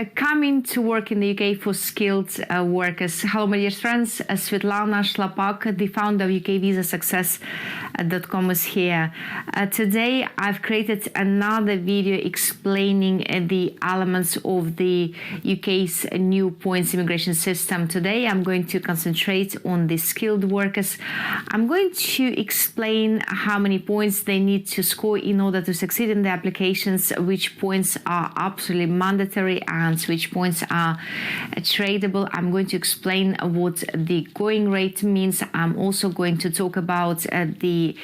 coming to work in the UK for skilled workers. Hello, my dear friends. Svetlana Shlapak, the founder of UKVisaSuccess.com, is here. Today, I've created another video explaining the elements of the UK's new points immigration system. Today, I'm going to concentrate on the skilled workers. I'm going to explain how many points they need to score in order to succeed in the applications, which points are absolutely mandatory and which points are tradable. I'm going to explain what the going rate means. I'm also going to talk about the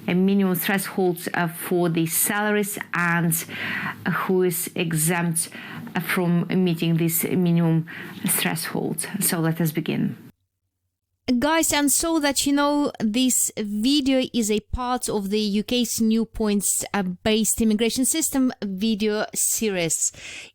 minimum thresholds for the salaries and who is exempt from meeting this minimum threshold. So let us begin. Guys, and so that you know, this video is a part of the UK's new points-based immigration system video series.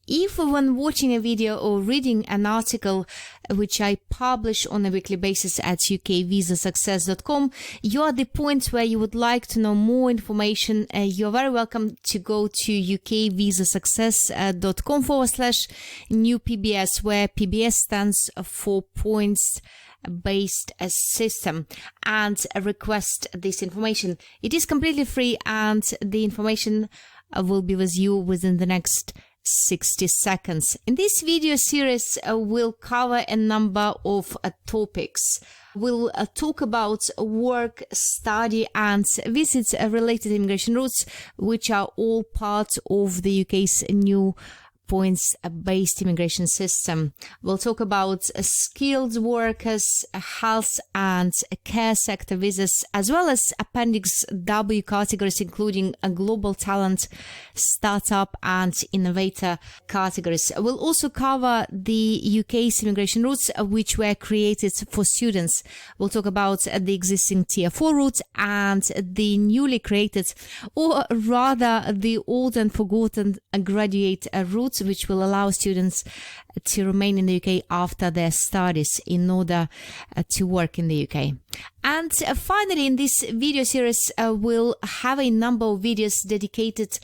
If when watching a video or reading an article which I publish on a weekly basis at UKVisaSuccess.com, you are at the point where you would like to know more information, you're very welcome to go to UKVisaSuccess.com/new PBS, where PBS stands for points-based system, and request this information. It is completely free and the information will be with you within the next 60 seconds. In this video series, we'll cover a number of topics. We'll talk about work, study and visits related immigration routes, which are all part of the UK's new points-based immigration system. We'll talk about skilled workers, health and care sector visas, as well as Appendix W categories, including a global talent, startup and innovator categories. We'll also cover the UK's immigration routes, which were created for students. We'll talk about the existing Tier 4 route and the newly created, or rather the old and forgotten graduate route, which will allow students to remain in the UK after their studies in order to work in the UK. And finally, in this video series, we'll have a number of videos dedicated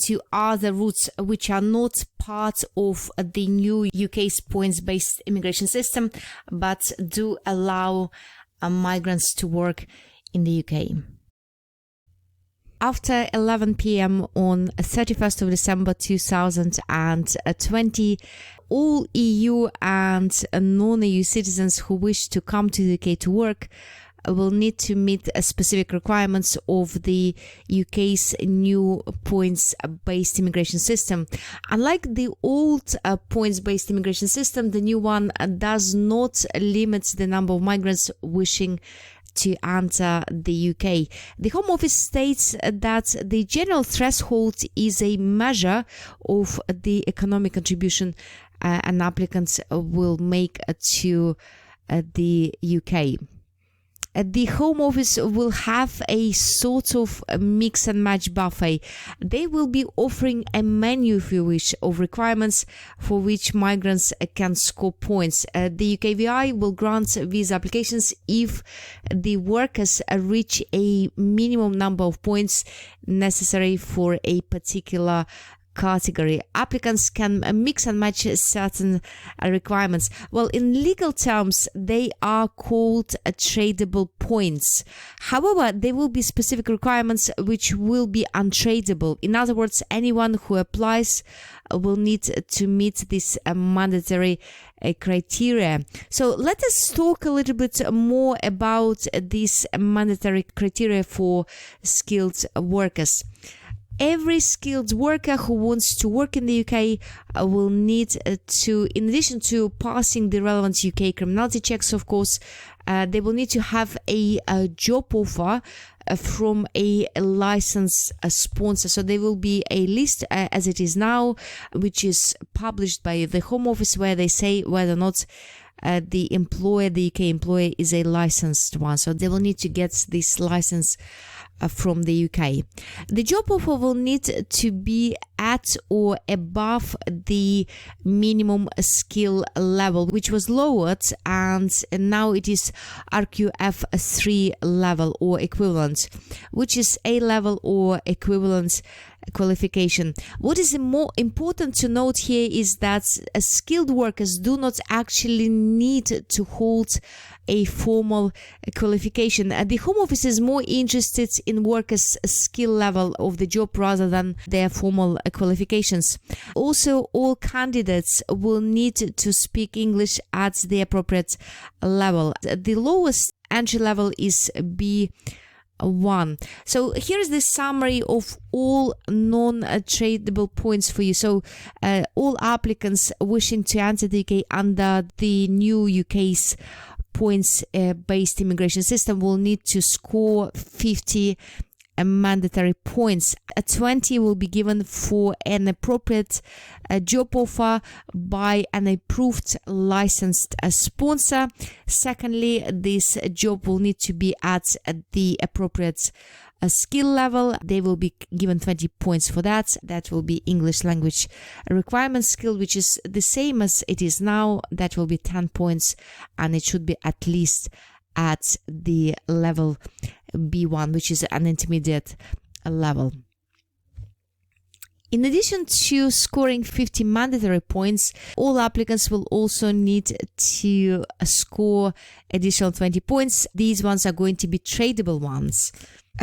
to other routes which are not part of the new UK's points-based immigration system, but do allow migrants to work in the UK. After 11 p.m. on 31st of December 2020, all EU and non-EU citizens who wish to come to the UK to work will need to meet specific requirements of the UK's new points-based immigration system. Unlike the old points-based immigration system, the new one does not limit the number of migrants wishing to enter the UK. The Home Office states that the general threshold is a measure of the economic contribution an applicant will make to the UK. The Home Office will have a sort of mix and match buffet. They will be offering a menu, if you wish, of requirements for which migrants can score points. The UKVI will grant visa applications if the workers reach a minimum number of points necessary for a particular category. Applicants can mix and match certain requirements. Well, in legal terms, they are called tradable points. However, there will be specific requirements which will be untradable. In other words, anyone who applies will need to meet this mandatory criteria. So let us talk a little bit more about this mandatory criteria for skilled workers. Every skilled worker who wants to work in the UK will need to, in addition to passing the relevant UK criminality checks, of course, they will need to have a job offer from a licensed sponsor. So there will be a list as it is now, which is published by the Home Office, where they say whether or not the employer, the UK employer, is a licensed one. So they will need to get this license from the UK. The job offer will need to be at or above the minimum skill level, which was lowered, and now it is RQF3 level or equivalent, which is A level or equivalent qualification. What is more important to note here is that skilled workers do not actually need to hold a formal qualification. The Home Office is more interested in workers' skill level of the job rather than their formal qualifications. Also, all candidates will need to speak English at the appropriate level. The lowest entry level is B1. So here's the summary of all non-tradable points for you. So all applicants wishing to enter the UK under the new UK's points-based immigration system will need to score 50 mandatory points. 20 will be given for an appropriate job offer by an approved licensed sponsor. Secondly, this job will need to be at the appropriate skill level. They will be given 20 points for that. That will be English language requirement skill, which is the same as it is now. That will be 10 points, and it should be at least at the level B1, which is an intermediate level. In addition to scoring 50 mandatory points, all applicants will also need to score additional 20 points. These ones are going to be tradable ones.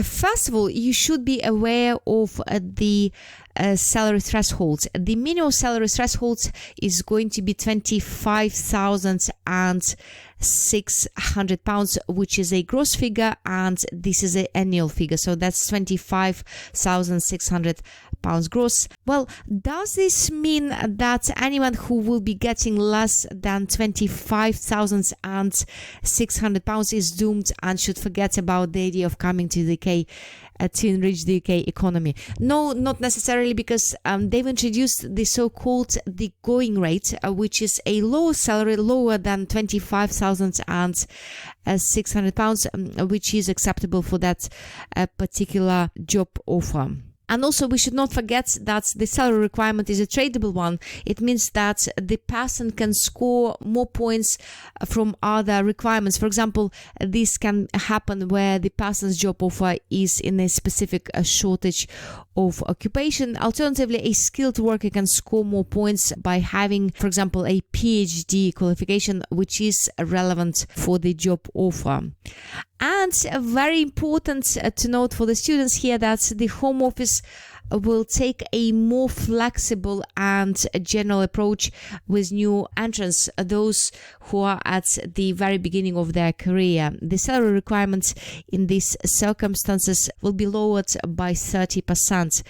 First of all, you should be aware of the salary thresholds. The minimum salary threshold is going to be £25,600, which is a gross figure, and this is an annual figure. So that's £25,600 gross. Well, does this mean that anyone who will be getting less than £25,600 is doomed and should forget about the idea of coming to the UK to enrich the UK economy? No, not necessarily, because they've introduced the so-called the going rate, which is a lower salary, lower than £25,600, which is acceptable for that particular job offer. And also, we should not forget that the salary requirement is a tradable one. It means that the person can score more points from other requirements. For example, this can happen where the person's job offer is in a specific shortage of occupation. Alternatively, a skilled worker can score more points by having, for example, a PhD qualification, which is relevant for the job offer. And very important to note for the students here that the Home Office will take a more flexible and general approach with new entrants, those who are at the very beginning of their career. The salary requirements in these circumstances will be lowered by 30%.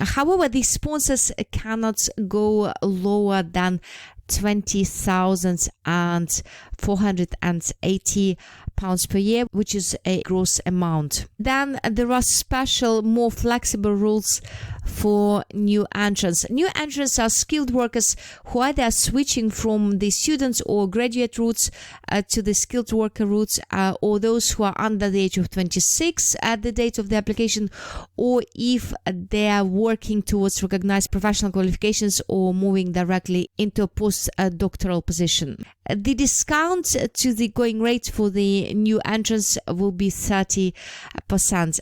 However, the sponsors cannot go lower than £20,480 per year, which is a gross amount. Then there are special, more flexible rules for new entrants. New entrants are skilled workers who either are switching from the students or graduate routes to the skilled worker routes, or those who are under the age of 26 at the date of the application, or if they are working towards recognized professional qualifications or moving directly into a postdoctoral position. The discount to the going rate for the new entrants will be 30%.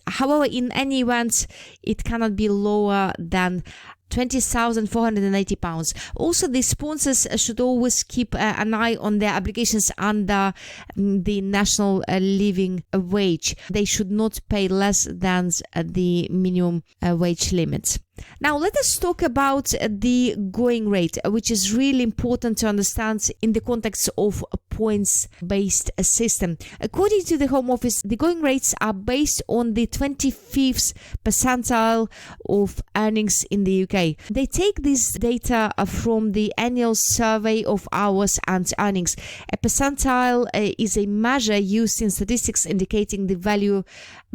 However, in any event, it cannot be lower than £20,480. Also, the sponsors should always keep an eye on their obligations under the national living wage. They should not pay less than the minimum wage limit. Now, let us talk about the going rate, which is really important to understand in the context of a points-based system. According to the Home Office, the going rates are based on the 25th percentile of earnings in the UK. They take this data from the annual survey of hours and earnings. A percentile is a measure used in statistics indicating the value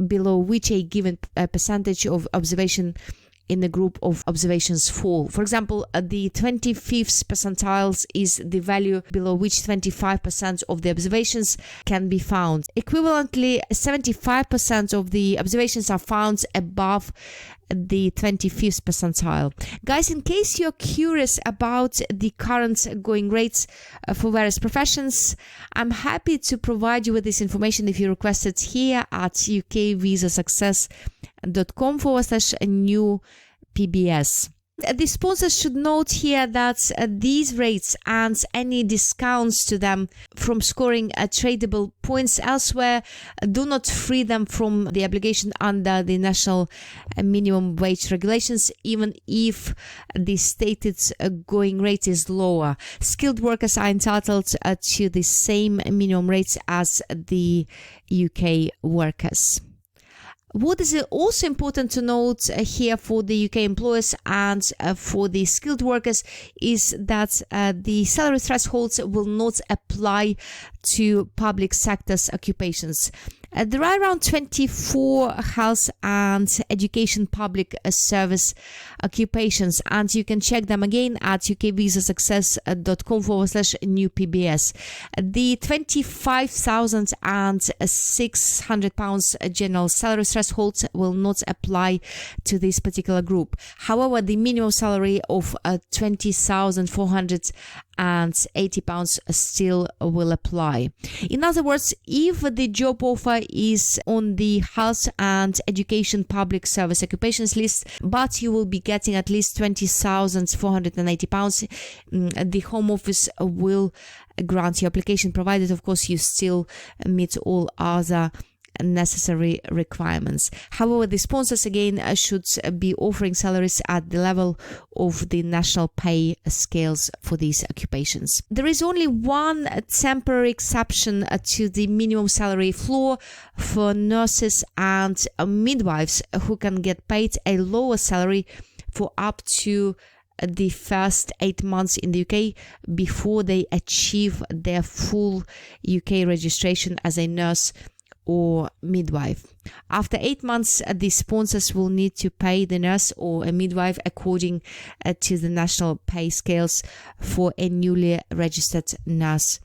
below which a given percentage of observation in the group of observations fall. For example, the 25th percentiles is the value below which 25% of the observations can be found. Equivalently, 75% of the observations are found above the 25th percentile. Guys, in case you're curious about the current going rates for various professions, I'm happy to provide you with this information if you request it here at ukvisasuccess.com/new PBS. The sponsors should note here that these rates and any discounts to them from scoring tradable points elsewhere do not free them from the obligation under the national minimum wage regulations, even if the stated going rate is lower. Skilled workers are entitled to the same minimum rates as the UK workers. What is also important to note here for the UK employers and for the skilled workers is that the salary thresholds will not apply to public sector's occupations. There are around 24 health and education public service occupations, and you can check them again at ukvisasuccess.com/new PBS. The £25,600 general salary threshold will not apply to this particular group. However, the minimum salary of £20,480 still will apply. In other words, if the job offer is on the health and education public service occupations list, but you will be getting at least £20,480, the Home Office will grant your application, provided, of course, you still meet all other necessary requirements. However, the sponsors again should be offering salaries at the level of the national pay scales for these occupations. There is only one temporary exception to the minimum salary floor for nurses and midwives who can get paid a lower salary for up to the first 8 months in the UK before they achieve their full UK registration as a nurse or midwife. After 8 months, the sponsors will need to pay the nurse or a midwife according to the national pay scales for a newly registered nurse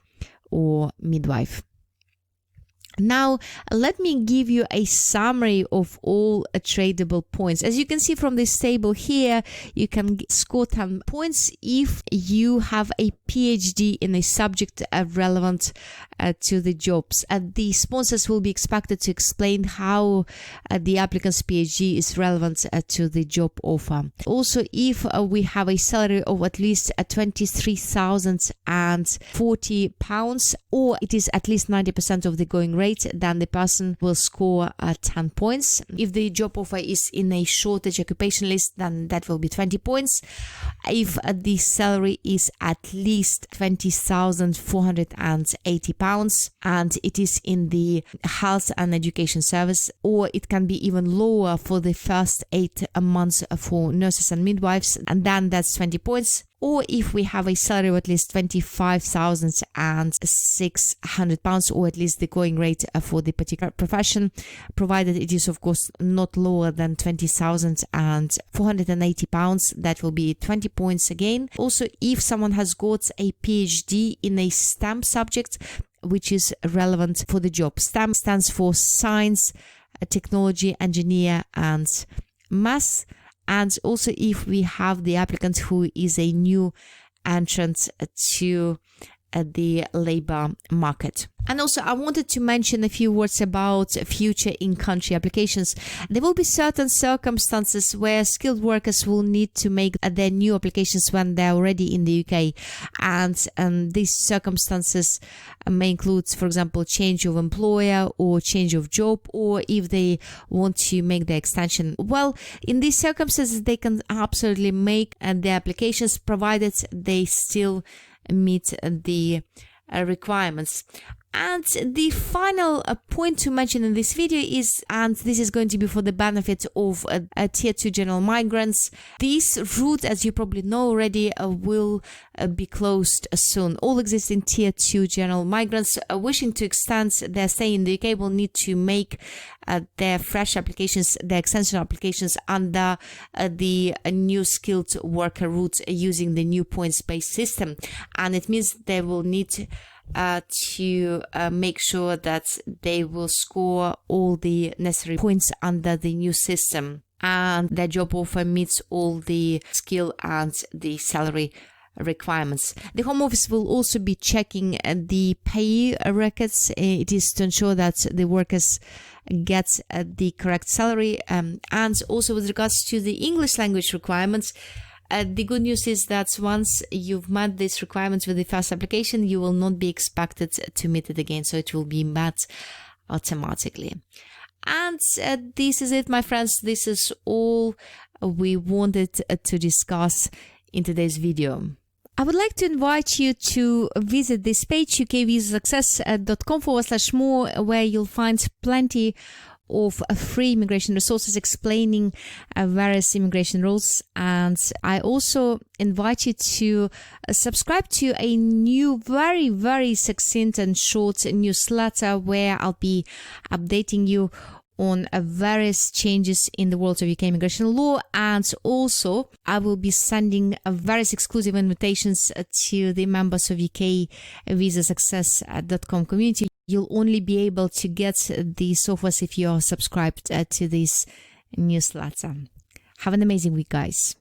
or midwife. Now, let me give you a summary of all tradable points. As you can see from this table here, you can score 10 points if you have a PhD in a subject relevant to the jobs. The sponsors will be expected to explain how the applicant's PhD is relevant to the job offer. Also, if we have a salary of at least £23,040, or it is at least 90% of the going rate, then the person will score 10 points. If the job offer is in a shortage occupation list, then that will be 20 points. If the salary is at least £20,480 and it is in the health and education service, or it can be even lower for the first 8 months for nurses and midwives, and then that's 20 points. Or if we have a salary of at least £25,600, or at least the going rate for the particular profession, provided it is, of course, not lower than £20,480, that will be 20 points again. Also, if someone has got a PhD in a STEM subject, which is relevant for the job. STEM stands for science, technology, engineer, and maths. And also if we have the applicant who is a new entrant to the labor market. And also, I wanted to mention a few words about future in-country applications. There will be certain circumstances where skilled workers will need to make their new applications when they're already in the UK. And these circumstances may include, for example, change of employer or change of job, or if they want to make the extension. Well, in these circumstances, they can absolutely make their applications, provided they still meet the requirements. And the final point to mention in this video is, and this is going to be for the benefit of Tier 2 general migrants, this route, as you probably know already, will be closed soon. All existing Tier 2 general migrants wishing to extend their stay in the UK will need to make their fresh applications, their extension applications under the new skilled worker route using the new points-based system. And it means they will need to make sure that they will score all the necessary points under the new system and their job offer meets all the skill and the salary requirements. The Home Office will also be checking the pay records. It is to ensure that the workers get the correct salary, and also with regards to the English language requirements, the good news is that once you've met these requirements with the first application, you will not be expected to meet it again, so it will be met automatically. And this is it, my friends. This is all we wanted to discuss in today's video. I would like to invite you to visit this page, ukvisasuccess.com/more, where you'll find plenty of free immigration resources explaining various immigration rules. And I also invite you to subscribe to a new, very, very succinct and short newsletter where I'll be updating you on various changes in the world of UK immigration law, and also I will be sending various exclusive invitations to the members of ukvisasuccess.com community. You'll only be able to get these offers if you are subscribed to this newsletter. Have an amazing week, guys.